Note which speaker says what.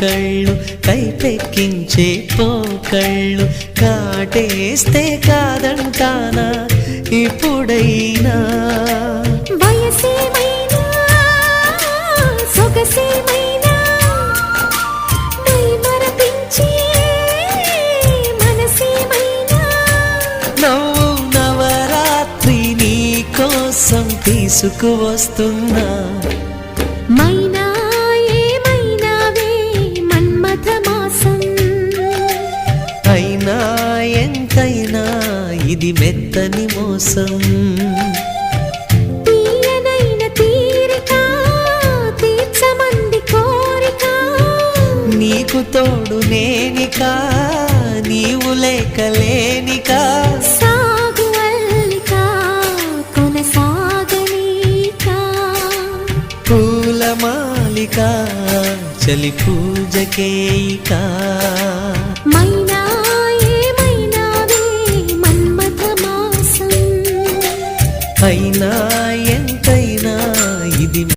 Speaker 1: కళ్ళు కైపెక్కించే పోకళ్ళు కాటేస్తే కాదంటానా ఇప్పుడైనా
Speaker 2: వయసేమైనా సొగసేమైనా మరపించే మనసేమైనా
Speaker 1: నవ్వు నవరాత్రి నీ కోసం తీసుకువస్తున్నా
Speaker 2: మైనా ఏమైనావే మన్మథ మాసం
Speaker 1: అయినా ఎంతైనా ఇది మెత్తని మోసం
Speaker 2: తీయనైన తీరిక తీర్చమంది కోరిక
Speaker 1: నీకు తోడు నేనిక నీవు లేకలేనిక
Speaker 2: సాగు అల్లిక కొనసాగనీక
Speaker 1: పూలమాలిక చలి పూజకేయిక
Speaker 2: మైనా ఏమైనావే మన్మథ మాసం
Speaker 1: అయినా